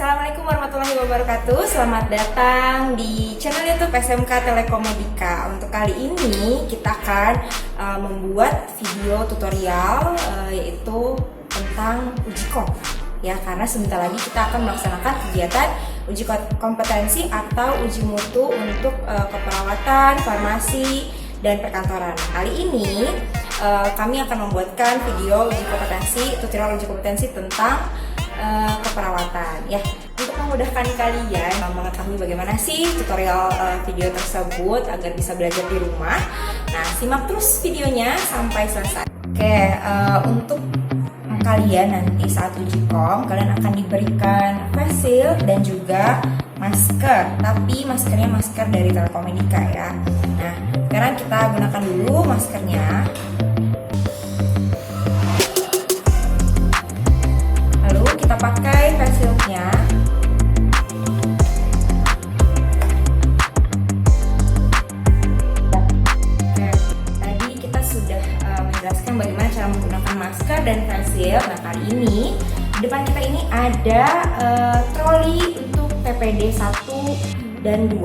Assalamualaikum warahmatullahi wabarakatuh. Selamat datang di channel YouTube SMK Telekomedika. Untuk kali ini kita akan membuat video tutorial yaitu tentang uji kom. Ya, karena sebentar lagi kita akan melaksanakan kegiatan uji kompetensi atau uji mutu untuk keperawatan, farmasi, dan perkantoran. Kali ini kami akan membuatkan video uji kompetensi, tutorial uji kompetensi tentang keperawatan. Ya, untuk memudahkan kalian mengetahui bagaimana sih tutorial video tersebut agar bisa belajar di rumah. Nah, simak terus videonya sampai selesai. Oke, untuk kalian nanti saat uji kom, kalian akan diberikan face shield dan juga masker. Tapi maskernya masker dari Telekomedika ya. Nah, sekarang kita gunakan dulu maskernya. Lalu kita pakai face shieldnya. Tadi kita sudah menjelaskan bagaimana cara menggunakan masker dan face shield. Nah, kali ini di depan kita ini ada troli untuk TPD 1 dan 2.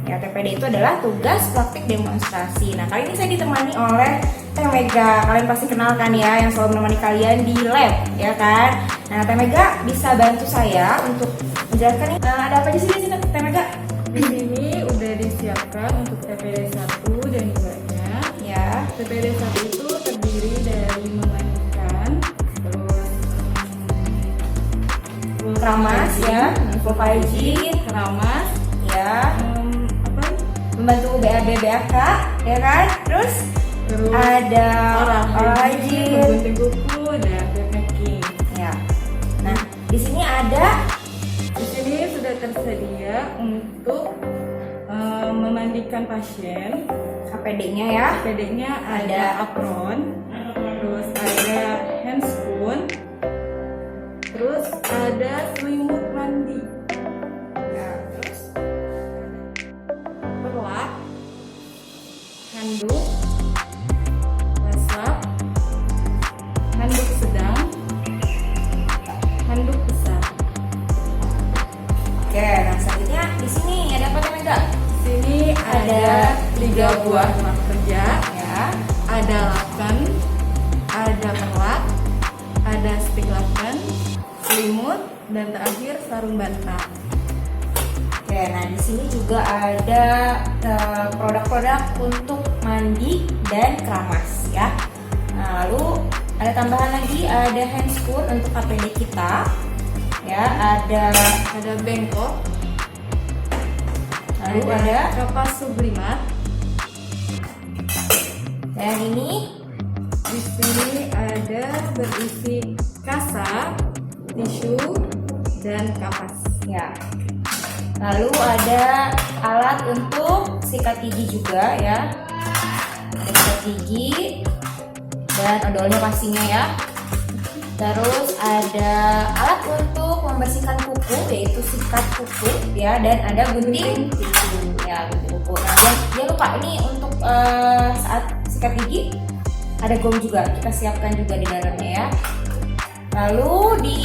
Ya, TPD itu adalah tugas praktik demonstrasi. Nah, kali ini saya ditemani oleh Teh Mega. Kalian pasti kenal kan ya, yang selalu menemani kalian di lab, ya kan? Nah, Teh Mega bisa bantu saya untuk menjelaskan nih, ada apa aja sih di sini, Teh Mega? Di sini udah disiapkan untuk TPD 1 dan 2-nya. Ya. TPD 1 itu terdiri dari memandikan, terus Keramas ya, full hygiene, keramas, ya, apa? membantu BAB BAK, ya kan? Terus ada oral hygiene, gunting kuku dan backpacking. ya. Nah, di sini ada Di sini sudah tersedia untuk memandikan pasien. APD-nya ya. APD-nya ada apron, terus ada handscoon, terus ada selimut mandi, Ya, terus perlak, handuk, basah, handuk sedang, handuk besar. oke, nah selanjutnya di sini ada apa Teh Mega? Di sini ada 3 buah mak kerja, Ya. ada laken, ada perlak, ada stik laken, selimut, dan terakhir sarung bantal. Oke, nah di sini juga ada produk-produk untuk mandi dan keramas ya. Nah, lalu ada tambahan lagi, ada handscoon untuk APD kita. Ya, ada Bengkok, lalu ada kapas sublimat. dan ini Di sini ada berisi kasa, tisu, dan kapas. ya. Lalu ada alat untuk sikat gigi juga ya. Ada sikat gigi dan odolnya pastinya ya. Terus ada alat untuk membersihkan kuku yaitu sikat kuku ya, dan ada gunting tisu ya, gunting kuku. Nah, jangan lupa ini untuk saat sikat gigi ada gom juga, kita siapkan juga di dalamnya ya. Lalu di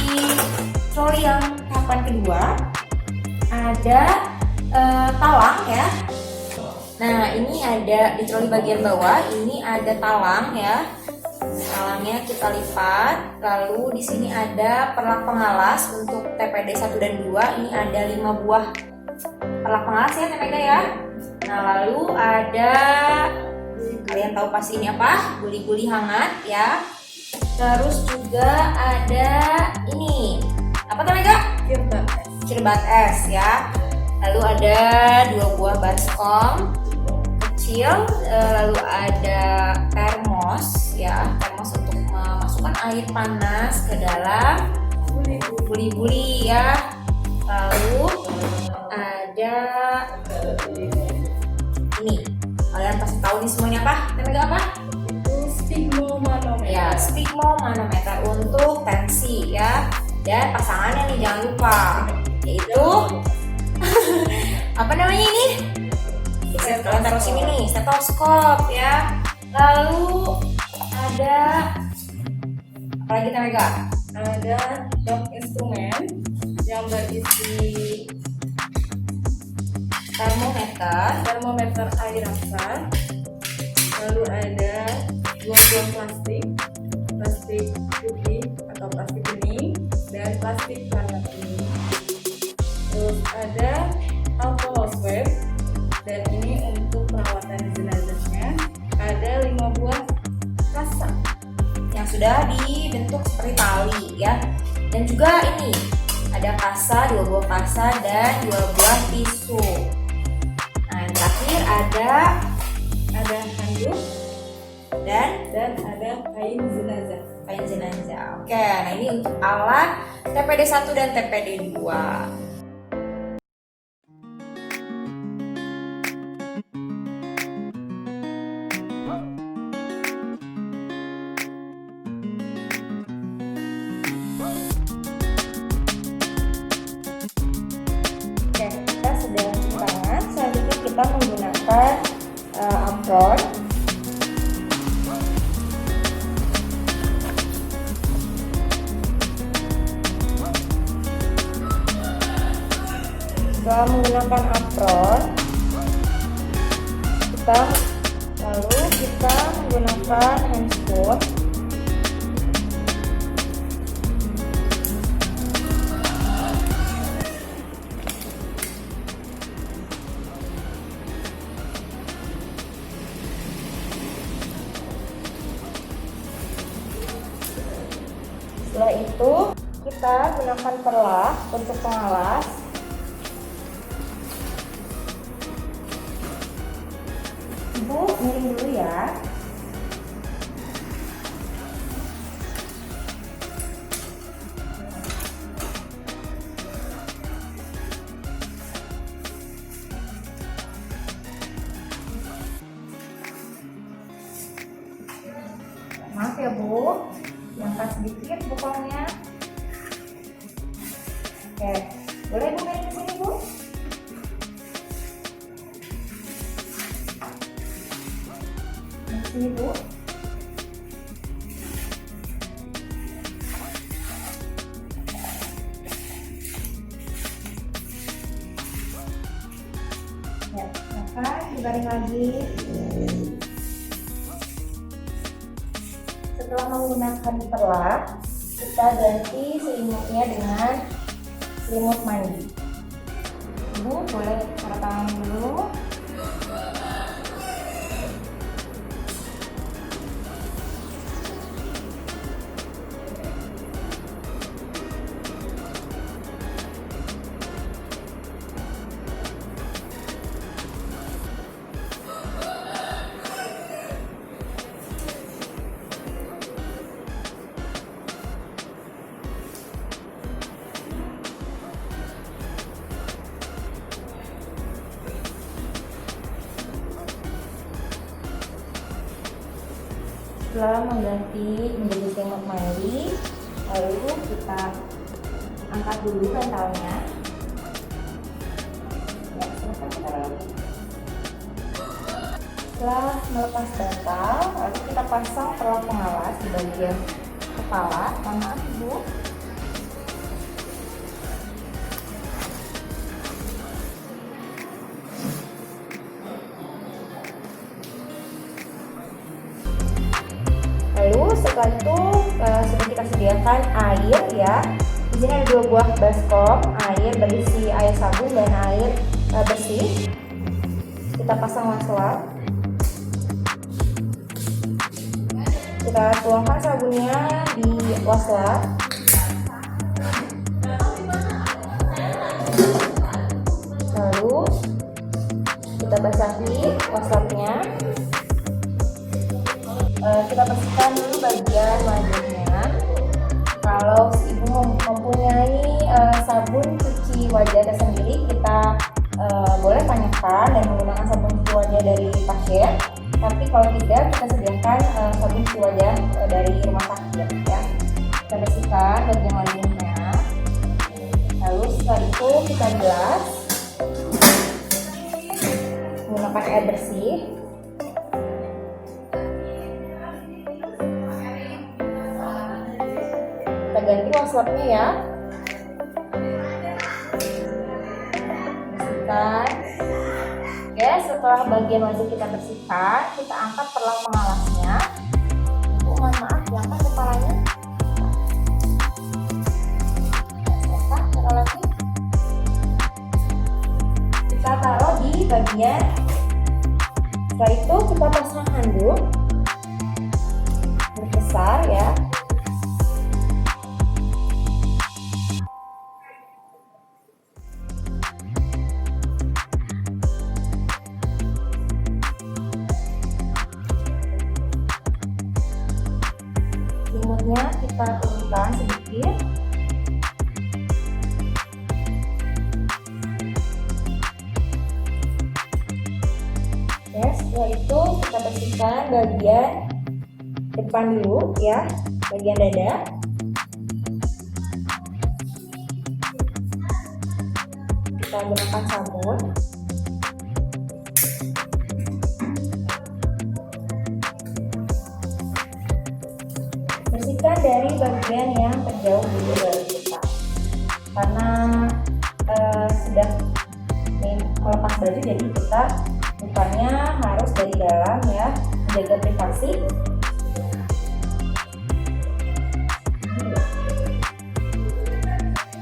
troli yang tahapan kedua ada talang ya. Nah, ini ada di troli bagian bawah ini ada talang ya. Talangnya kita lipat. Lalu di sini ada perlak pengalas untuk TPD 1 dan 2. Ini ada 5 buah perlak pengalas ya Teh Mega ya. Nah, lalu ada, kalian tahu pasti ini apa? Guli-guli hangat ya. Terus juga ada ini apa Teh Mega? Cirbat es ya. Lalu ada 2 buah baskom kecil, lalu ada termos ya, termos untuk memasukkan air panas ke dalam buli-buli ya. Lalu ada ini, kalian pasti tahu nih semuanya apa? Teh Mega apa? Itu sphygmomanometer. Ya, sphygmomanometer untuk tensi ya. Dan pasangannya nih jangan lupa, yaitu apa namanya ini? Kalian taruh sini nih, stetoskop ya. Lalu ada apa lagi Teh Mega? Ada dok instrumen, yang berisi termometer air rasa, lalu ada 2 buah plastik putih atau plastik bening, dan plastik warna kuning. Terus ada alcohol swab, dan ini untuk perawatan jenazahnya. Ada 5 buah kasa yang sudah dibentuk seperti tali ya. Dan juga ini ada kasa, 2 buah kasa dan 2 buah tisu. Nah, yang terakhir ada handuk dan ada kain jenazah. Oke, nah ini untuk alat TPD 1 dan TPD 2. Oke, kita sudah cuci tangan. Selanjutnya kita menggunakan apron. Setelah menggunakan apron, kita menggunakan handscoon. Setelah itu kita gunakan perlah untuk pengalas. Ibu miring dulu ya. Maaf ya Bu, diangkat sedikit bokongnya. Oke, boleh Bu miring ke sini Bu? Sini Bu. Ya, maka dibaring lagi. Setelah menggunakan perlah, kita ganti selimutnya dengan selimut mandi. Ibu boleh taruh tangan dulu. Setelah mengganti menjadi selimut mandi, lalu kita angkat dulu bantalnya. Ya, silakan kita lagi. Setelah melepas bantal, lalu kita pasang perlah pengalas di bagian kepala. Maaf Ibu. Lalu setelah itu sudah kita sediakan air ya. Di sini ada 2 buah baskom, air berisi air sabun dan air bersih. Kita pasang wastafel. Kita tuangkan sabunnya di wastafel. Lalu kita basahi wastafelnya. Kita bersihkan dulu bagian wajahnya. Kalau si ibu mempunyai sabun cuci wajah tersendiri, kita boleh tanyakan dan menggunakan sabun cuci wajah dari pasien. Tapi kalau tidak, kita sediakan sabun cuci wajah dari rumah sakit ya. Kita bersihkan bagian wajahnya. Lalu setelah itu kita bilas menggunakan air bersih. Kita ganti waslapnya ya. bersihkan. Oke, setelah bagian wajah kita bersihkan, kita angkat perlang pengalasnya. Mohon maaf, diangkat kepalanya. Lagi kita taruh di bagian, setelah itu kita pasang handuk berbesar ya. Selimutnya kita turunkan sedikit. Ya, setelah itu kita bersihkan bagian depan dulu ya, bagian dada. Kita gunakan sabun. Bersihkan dari bagian yang terjauh dulu dari kita, karena sudah melepas baju, jadi kita bukannya harus dari dalam ya, menjaga privasi.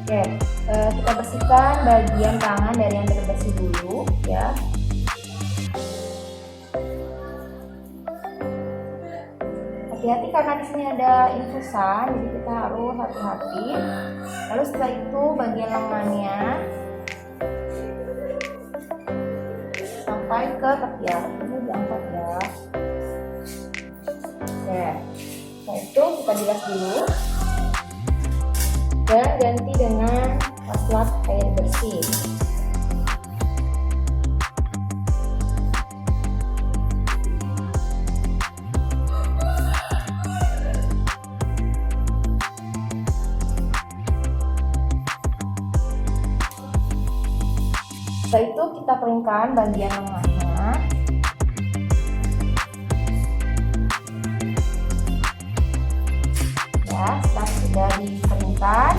Oke, kita bersihkan bagian tangan dari yang terbersih dulu ya. Hati-hati karena di sini ada infusan, jadi kita harus hati-hati. Lalu setelah itu bagian lengannya sampai ke ketiak, ini diangkat ya. Oke, setelah itu kita bilas dulu dan ganti dengan lap air bersih. Setelah itu kita keringkan bagian lengannya. Ya, setelah sudah dikeringkan,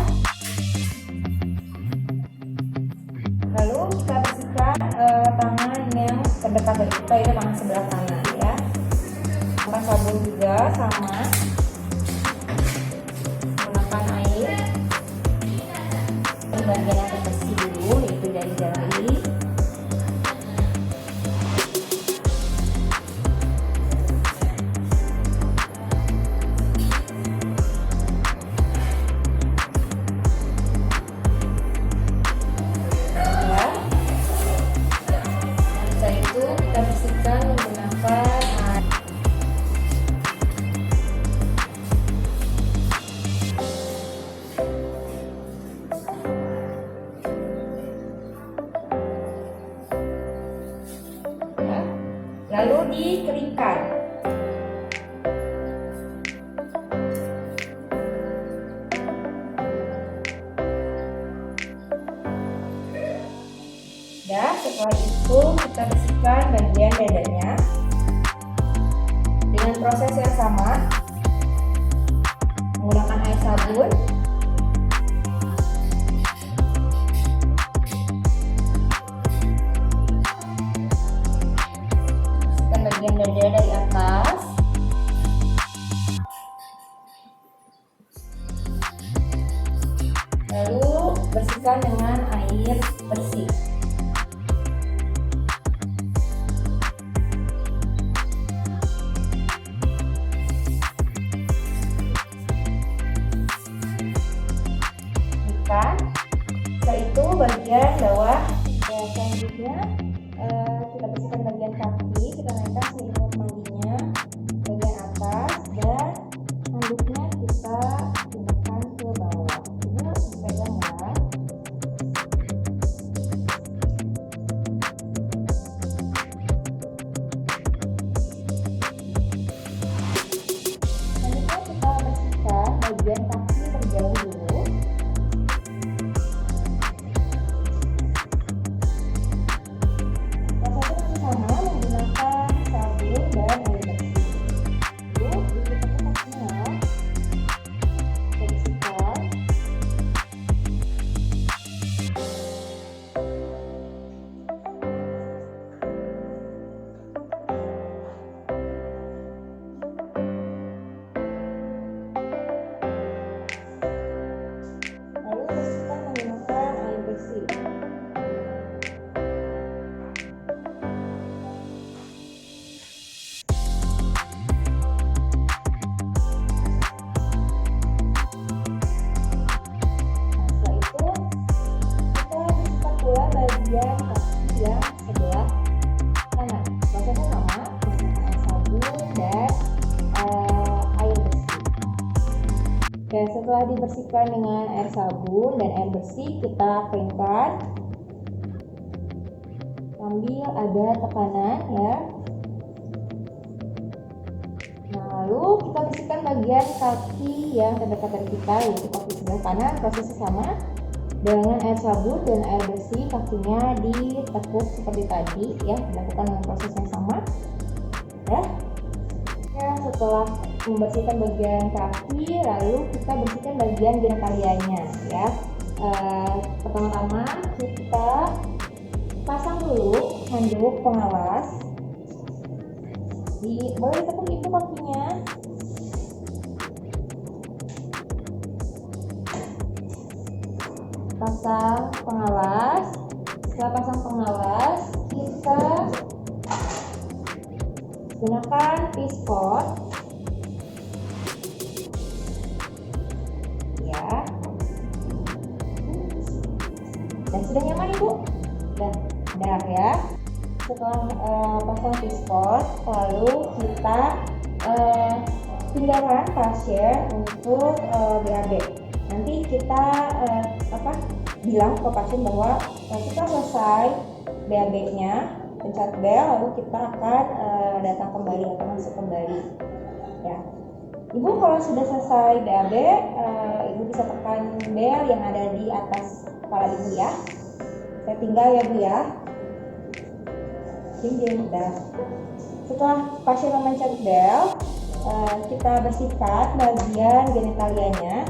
lalu kita bersihkan tangan yang terdekat dari kita, itu tangan sebelah kanan ya. Menggunakan sabun juga sama, menggunakan air di bagian yang terbersih dulu, yaitu dari jari. Kita bersihkan menggunakan air. Ya. Lalu dikeringkan. Ya, setelah itu kita bersihkan bagian dadanya dengan proses yang sama, menggunakan air sabun. Bersihkan bagian dada dari atas. Lalu bersihkan dengan air bersih. Setelah itu bagian bawah ya, selanjutnya kita bersihkan bagian kaki, kita naikkan selimut mandinya bagian atas dan handuknya kita gunakan ke bawah. Ini dipegang ya. Selanjutnya kita bersihkan bagian kaki terjauh dulu. Ya, setelah dibersihkan dengan air sabun dan air bersih, kita keringkan sambil ada tekanan ya. Nah, lalu kita bersihkan bagian kaki yang terdekat dari kita, yaitu kaki sebelah kanan. Prosesnya sama dengan air sabun dan air bersih, kakinya ditekuk seperti tadi ya, dilakukan dengan proses yang sama ya. Setelah membersihkan bagian kaki, lalu kita bersihkan bagian genitalianya ya. Pertama-tama kita pasang dulu handuk pengawas. Boleh ditekuk itu kakinya. Pasang pengawas. Setelah pasang pengawas, kita gunakan pispot ya. Dan sudah nyaman Ibu? Sudah ya. Setelah pasang pispot, lalu kita pindahkan pasien untuk BAB. Nanti kita bilang ke pasien bahwa setelah selesai BAB-nya, pencet bel, lalu kita akan datang kembali atau masuk kembali ya. Ibu kalau sudah selesai BAB, Ibu bisa tekan bel yang ada di atas kepala Ibu ya. Saya tinggal ya Bu ya. Ding. Setelah pasien memencet bel, kita bersihkan bagian genitalianya.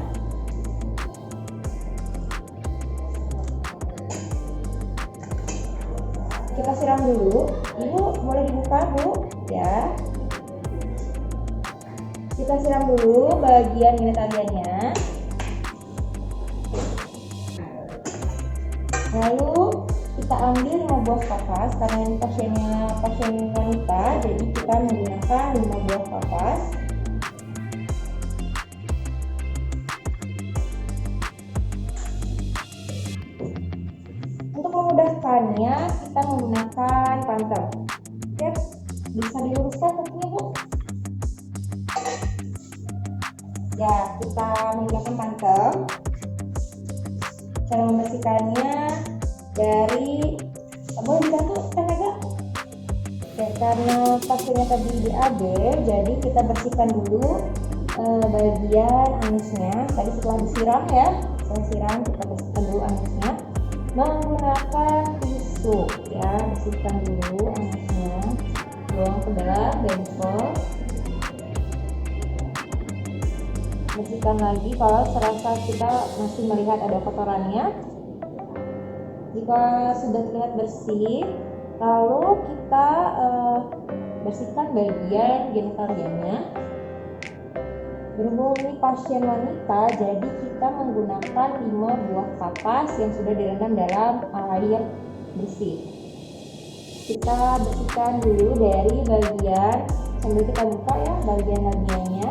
Kita siram dulu. Ibu boleh dibuka Bu ya. Kita siram dulu bagian genitalianya. Lalu kita ambil 5 buah kapas, karena ini pasien wanita, jadi kita menggunakan 5 buah kapas. Untuk memudahkannya, kita menggunakan pantel. Oke, bisa diluruskan kakinya Bu. Ya, kita menggunakan pantel. Cara membersihkannya dari boleh dibantu tenaga. Oke, karena pasiennya tadi BAB, jadi kita bersihkan dulu bagian anusnya. Tadi setelah disiram ya, setelah siram kita bersihkan dulu anusnya menggunakan tisu ya. Bersihkan dulu anusnya, buang ke dalam bengkol. Bersihkan lagi kalau serasa kita masih melihat ada kotorannya. Jika sudah terlihat bersih, lalu kita bersihkan bagian genitalianya. Berhubung ini pasien wanita, jadi kita menggunakan 5 buah kapas yang sudah direndam dalam air bersih. Kita bersihkan dulu dari bagian, sambil kita buka ya bagian labianya.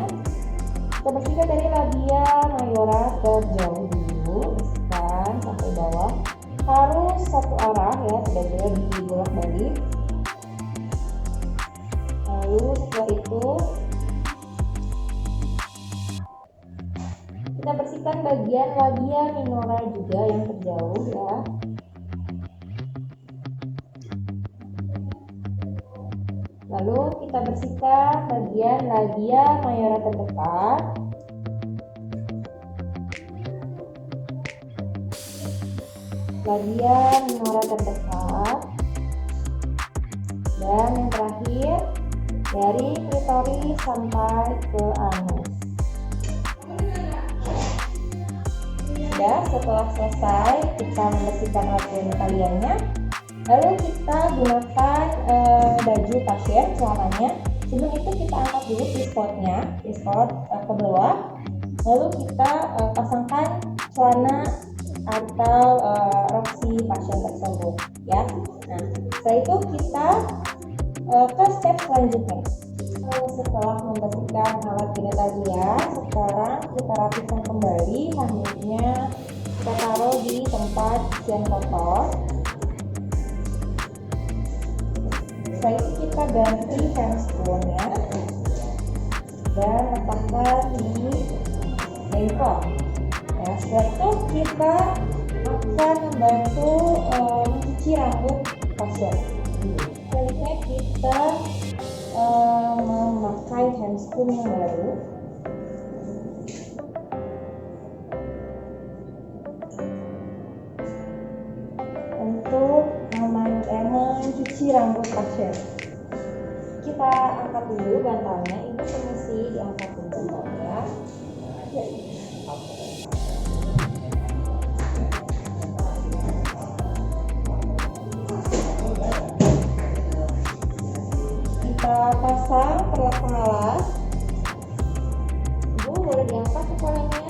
Kita bersihkan dari labia mayora terjauh dulu, bersihkan sampai bawah. Harus satu arah ya, tidak boleh dibolak-balik. Lalu setelah itu kita bersihkan bagian labia minora juga yang terjauh ya. Lalu kita bersihkan bagian labia mayora terdekat. Labia minora terdekat. Dan yang terakhir dari klitoris sampai ke anus. Sudah, setelah selesai kita membersihkan alat genitalianya, lalu kita gunakan baju pasien celananya. Sebelum itu kita angkat dulu pispotnya, pispot ke bawah, lalu kita pasangkan celana atau rok si pasien tersebut ya. Nah, setelah itu kita ke step selanjutnya. Setelah membersihkan alat genitalia, sekarang kita rapikan kembali handuknya, kita taruh di tempat yang kotor. Setelah itu kita ganti handscoon-nya dan letakkan di bengkok. Ya, setelah itu kita akan membantu mencuci rambut pasien. Selanjutnya kita memakai handscoon yang baru. Untuk mencuci rambut pasien. Kita angkat dulu bantalnya. Ini permisi diangkat dulu ya. Kita pasang perlengkapan alas. Ibu boleh diangkat kepalanya.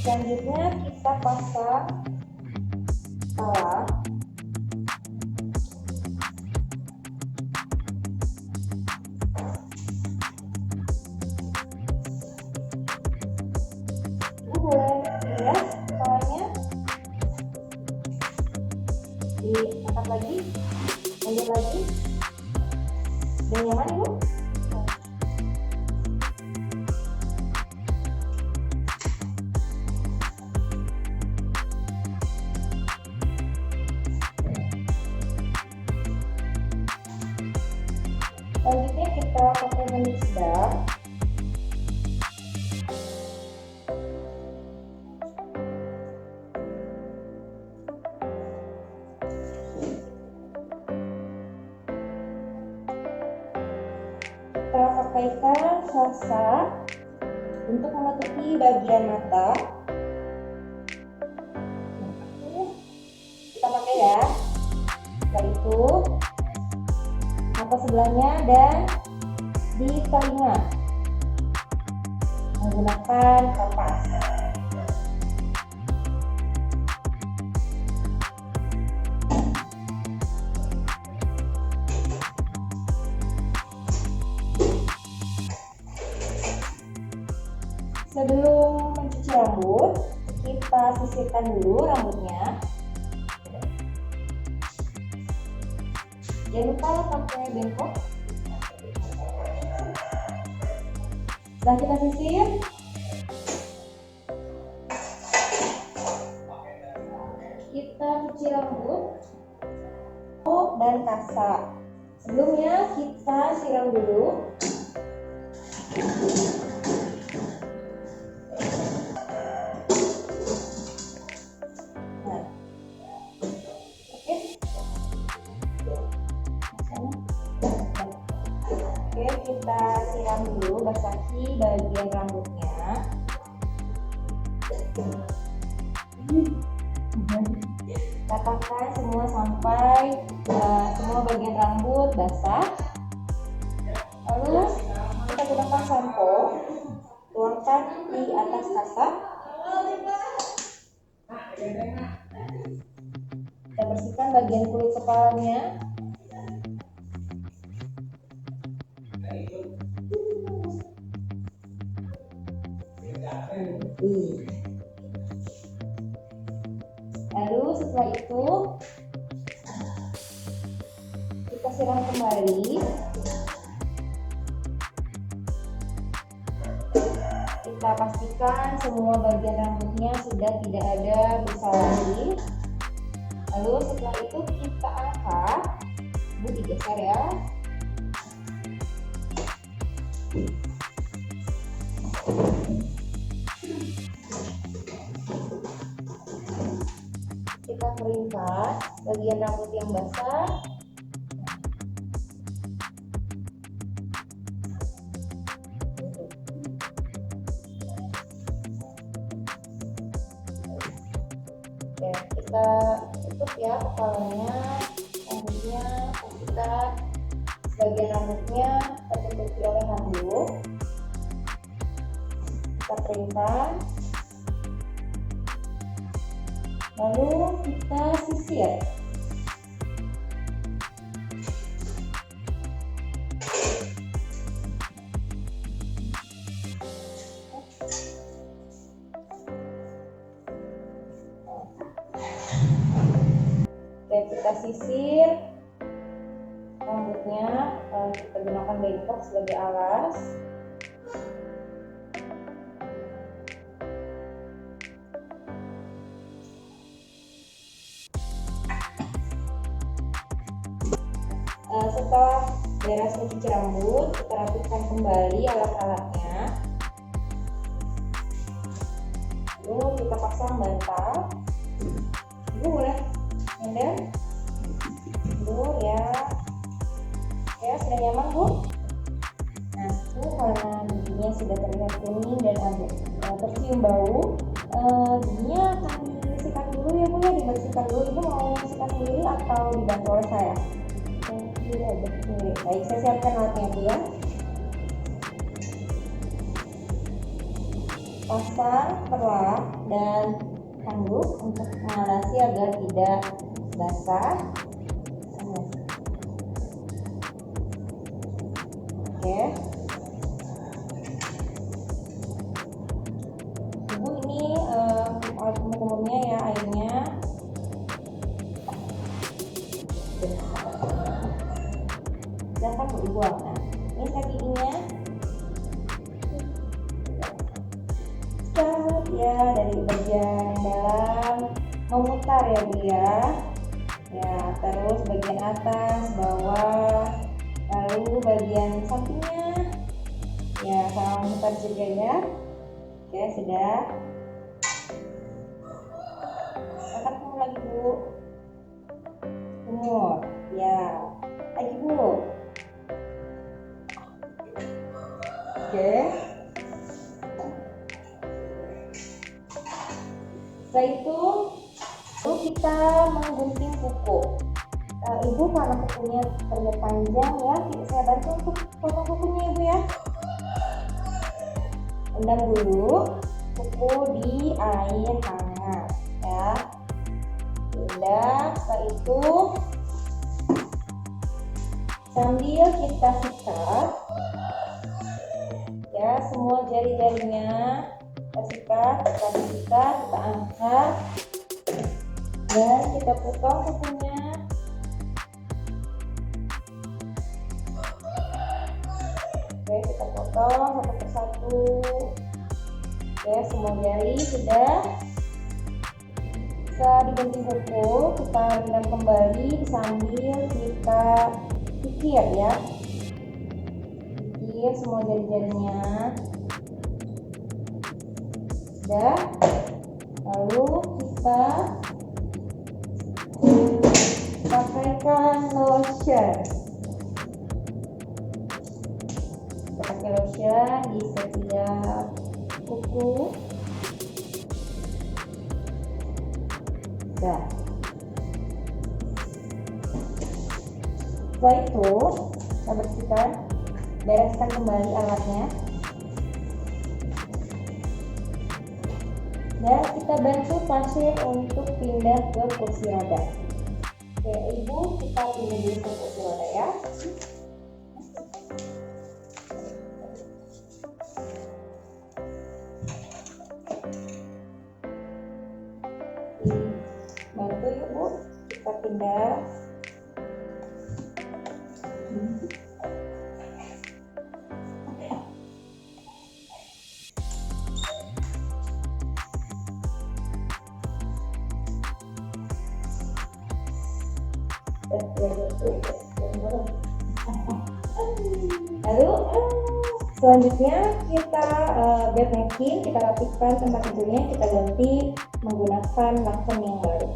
Selanjutnya kita pasang alas. Boleh lihat kepalanya, diangkat lagi, lanjut lagi. Udah nyaman ibu? Selanjutnya kita pakai gunting sedak. Kita pakaikan salsa untuk menutupi bagian mata. Kita pakai ya. Setelah itu mata sebelahnya dan di telinga menggunakan kapas. Sebelum mencuci rambut, kita sisirkan dulu rambutnya. Jangan lupa pakai bengkok. Setelah kita sisir, kita cuci rambut dan kasar. Sebelumnya kita siram dulu. Oke, kita siram dulu, basahi bagian rambutnya. Ratakan semua sampai semua bagian rambut basah. Lalu kita gunakan sampo, tuangkan di atas kasar. Kita bersihkan bagian kulit kepalanya. Lalu setelah itu kita siram kembali. Kita pastikan semua bagian rambutnya sudah tidak ada busa lagi. Lalu setelah itu kita angkat. Bu digeser ya. Kita keringkan bagian rambut yang basah. Oke, kita tutup ya kepalanya, rambutnya, pastikan sebagian rambutnya tertutupi oleh handuk. Kita keringkan. Lalu kita sisir. kita sisir rambutnya, kita gunakan bengkok sebagai alas. Setelah beres mencuci rambut, kita rapikan kembali alat-alatnya. Lalu kita pasang bantal. Ibu boleh nyender dulu ya. Ya, sudah nyaman Bu? Nah, itu karena giginya sudah terlihat kuning dan agak tercium bau, giginya akan dibersihkan dulu ya Bu ya, dibersihkan dulu. Ibu mau bersihkan sendiri atau dibantu oleh saya? Sendiri aja, sendiri. Baik, saya siapkan alatnya Bu ya. Pasang perlak dan handuk untuk mengalasi agar tidak basah. Oke. Ibu ini alat pemukul-pemukul ya, airnya. Silakan Bu dibuang. Nah, ini kakinya. Ya, dari bagian dalam memutar ya Bu ya. Ya, terus bagian atas, bawah, lalu bagian sampingnya. Ya, sama memutar juga ya. Oke, sudah. Angkat kamu lagi Bu. Umur. Ya, lagi Bu. Oke. Setelah itu kita menggunting kuku. Ibu karena kukunya terlihat panjang ya, saya bantu untuk potong kukunya Ibu ya. Rendam dulu kuku di air hangat ya. Rendam, setelah itu sambil kita sikat ya, semua jari-jarinya kita sikat. Setelah disikat, kita angkat dan kita potong kukunya. Oke, kita potong satu persatu. Oke, semua jari sudah. Setelah digunting kuku, kita rendam kembali sambil kita kikir ya. Kikir semua jari-jarinya. Sudah. Lalu kita pakaikan lotion. Kita pakai lotion di setiap kuku. Nah, setelah itu kita bersihkan, bereskan kembali alatnya, dan kita bantu pasien untuk pindah ke kursi roda. Oke, Ibu, kita pindah dulu ke kursi roda ya. Bantu Ibu, kita pindah. Lalu selanjutnya kita bed making, kita rapikan tempat tidurnya, kita ganti menggunakan laksan yang baru.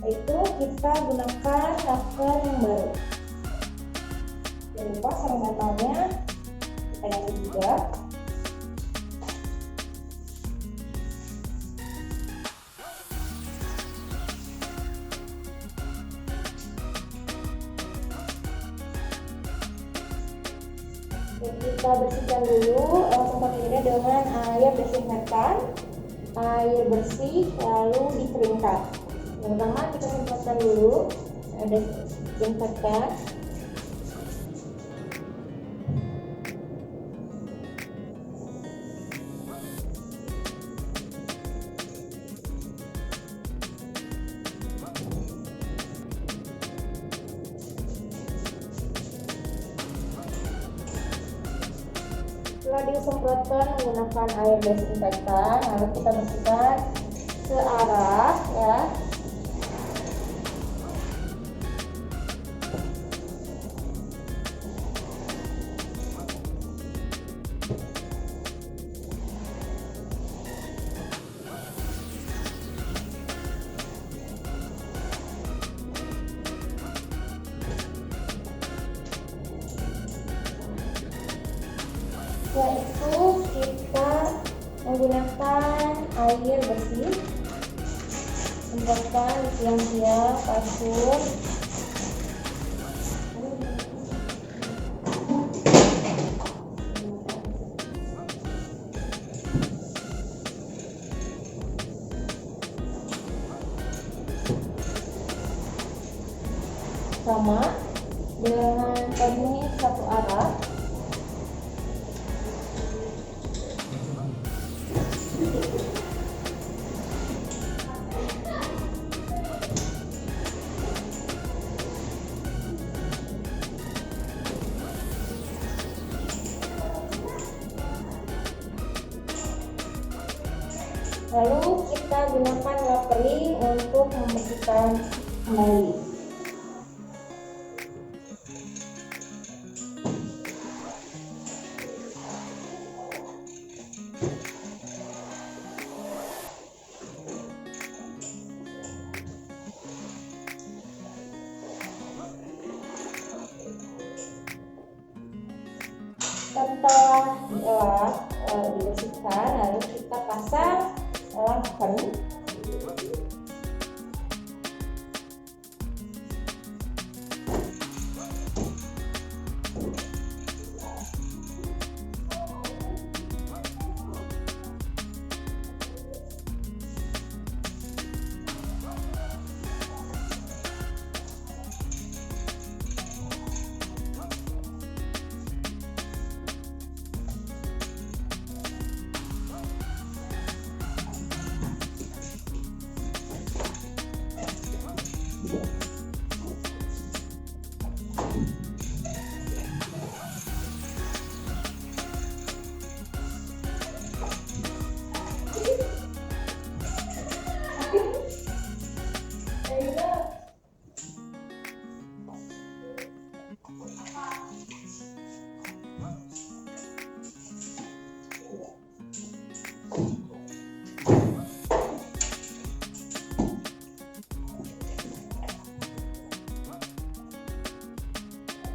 Itu kita gunakan cover yang baru. Jangan lupa sarung bantalnya kita ganti juga. Kita bersihkan dulu tempat ini dengan air desinfektan, air bersih, lalu dikeringkan. Yang pertama kita semprotkan dulu air desinfektan. Setelah disemprotkan menggunakan air desinfektan, lalu kita bersihkan searah ya. Setelah itu kita menggunakan air bersih, semprotkan di tiang-tiang kasur. Sama dengan teknik satu arah. Lalu kita gunakan lap kering untuk membersihkan kembali. Setelah dielap, dibersihkan, lalu kita pasang lampen.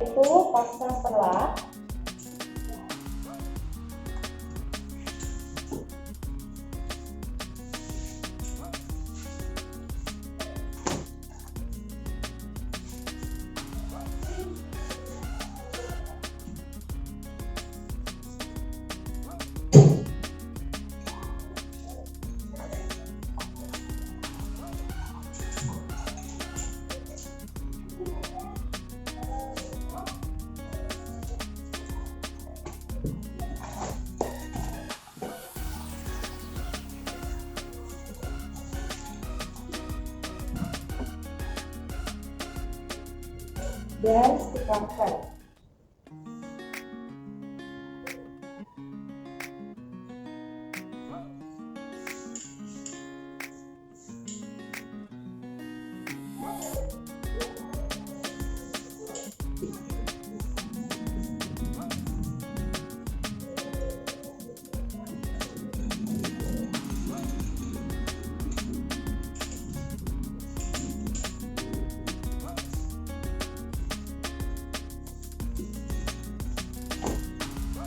Itu pasang perlak. Dan stikerkan.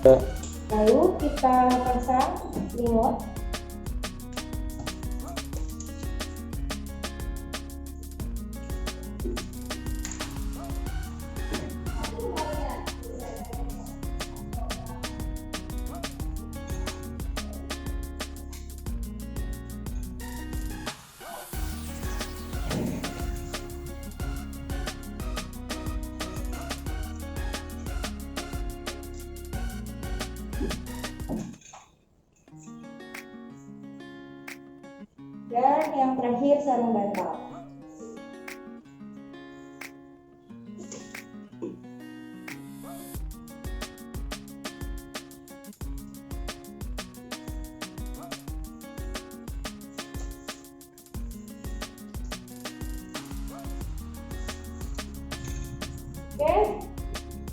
Lalu kita pasang remote. Dan yang terakhir sarung bantal. Oke,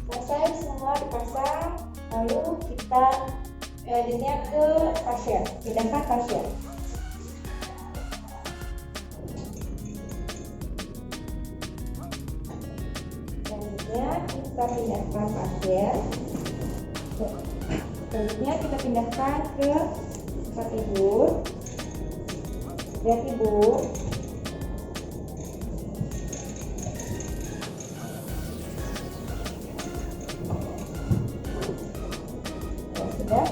selesai semua dipasang. Lalu kita editnya ke pasien, pindahkan pasien. Kita pindahkan pasien. Selanjutnya kita pindahkan ke tempat tidur. Lihat ibu. Ya, sudah.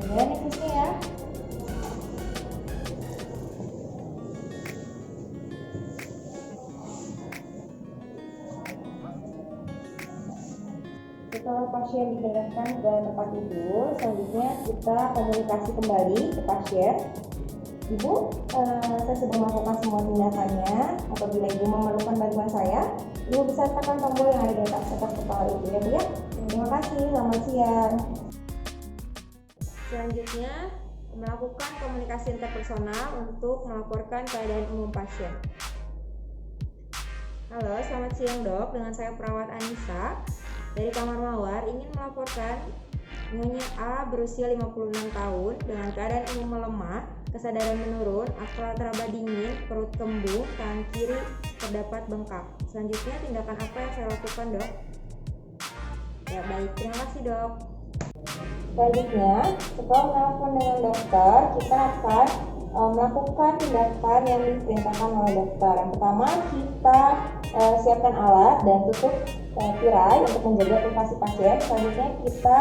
Kemudian infusnya ya. Setelah pasien dipindahkan ke tempat tidur, selanjutnya kita komunikasi kembali ke pasien. Ibu, saya sudah melakukan semua tindakannya. Apabila ibu memerlukan bantuan saya, ibu bisa tekan tombol yang ada di atas kepala ibu ya Bu ya. Terima kasih, selamat siang. Selanjutnya, melakukan komunikasi interpersonal untuk melaporkan keadaan umum pasien. Halo, selamat siang dok, dengan saya perawat Anissa dari Kamar Mawar ingin melaporkan Nyonya A berusia 56 tahun dengan keadaan umum melemah, kesadaran menurun, akal teraba dingin, perut kembung, tangan kiri terdapat bengkak. Selanjutnya tindakan apa yang saya lakukan dok? Ya baik, terima kasih dok. Selanjutnya setelah menelpon dengan dokter, kita akan melakukan tindakan yang diperintahkan oleh dokter. Yang pertama kita siapkan alat dan tutup tirai untuk menjaga privasi pasien. Selanjutnya kita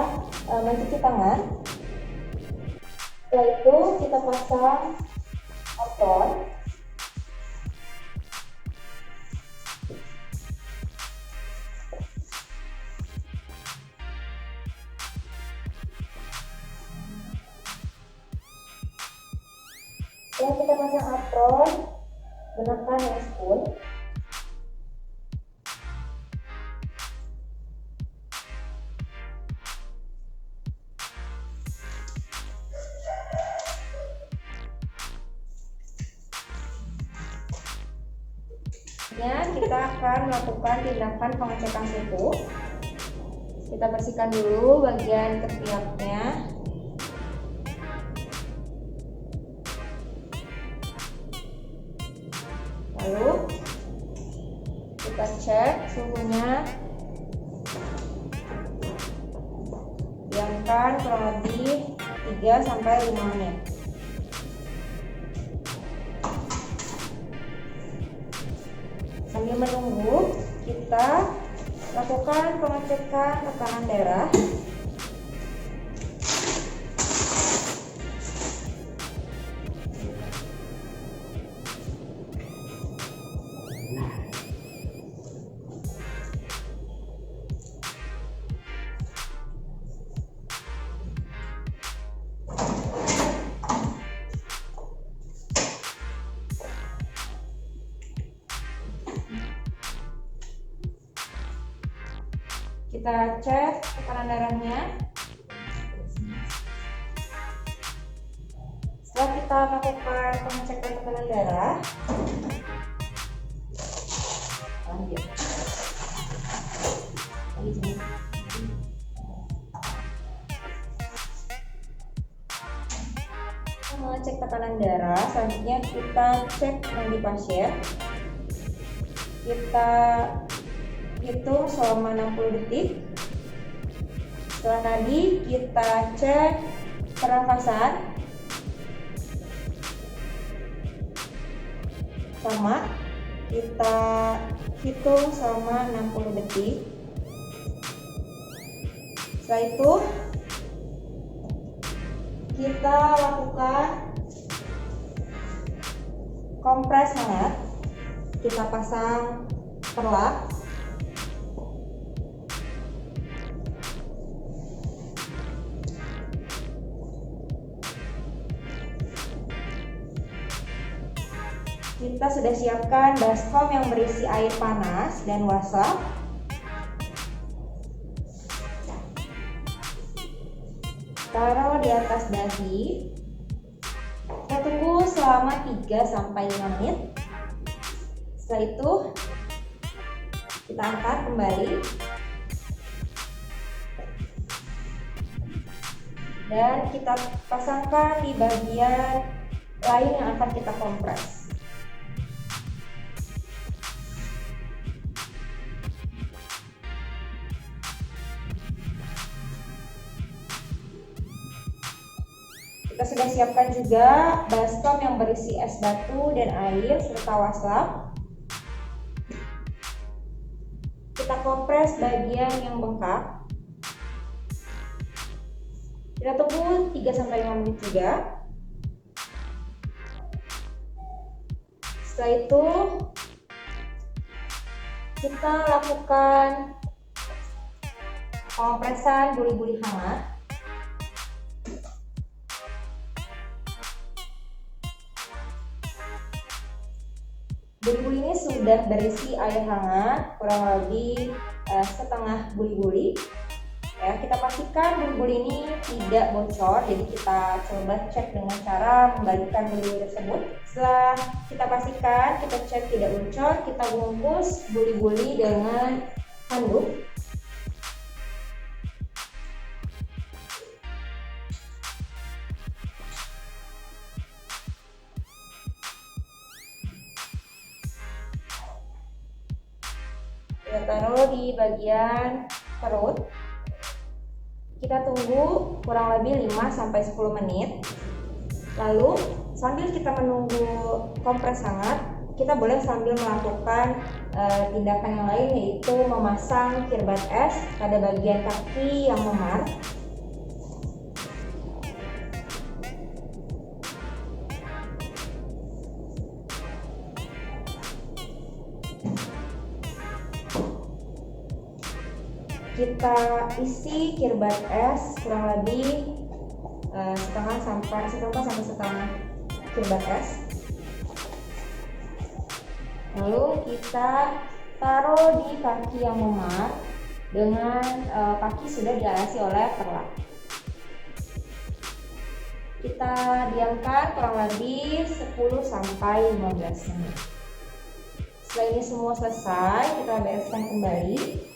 mencuci tangan. Setelah itu kita pasang apron. Setelah kita pasang apron, gunakan yang spoon. Kita akan melakukan tindakan pengecekan suhu. Kita bersihkan dulu bagian ketiaknya. Lalu kita cek suhunya. Diamkan kurang lebih 3-5 menit. Sambil menunggu, kita lakukan pengecekan tekanan darah. Kita cek tekanan darahnya. Setelah kita melakukan pengecekan tekanan darah, lanjut. Mengecek tekanan darah, selanjutnya kita cek nadi pasien. Kita hitung selama 60 detik. Setelah tadi kita cek pernafasan, sama kita hitung selama 60 detik. Setelah itu kita lakukan kompres hangat. Kita pasang perlak. Kita sudah siapkan baskom yang berisi air panas dan wasap. Taruh di atas dahi. Kita tunggu selama 3-5 menit. Setelah itu kita angkat kembali dan kita pasangkan di bagian lain yang akan kita kompres. Kita sudah siapkan juga baskom yang berisi es batu dan air serta wasap. Kita kompres bagian yang bengkak. Kita tunggu 3-5 menit juga. Setelah itu kita lakukan kompresan buli-buli hangat. Buli-buli ini sudah berisi air hangat, kurang lebih setengah buli-buli. Ya, kita pastikan buli-buli ini tidak bocor, jadi kita coba cek dengan cara membalikkan buli-buli tersebut. Setelah kita pastikan, kita cek tidak bocor, kita bungkus buli-buli dengan handuk. Kita taruh di bagian perut. Kita tunggu kurang lebih 5-10 menit. Lalu sambil kita menunggu kompres hangat, kita boleh sambil melakukan tindakan yang lain, yaitu memasang kirbat es pada bagian kaki yang memar. Kita isi kirbat es kurang lebih setengah sampai setengah kirbat es. Lalu kita taruh di kaki yang memar dengan kaki sudah dialasi oleh perlak. Kita diamkan kurang lebih 10-15 menit. Setelah ini semua selesai, kita bereskan kembali.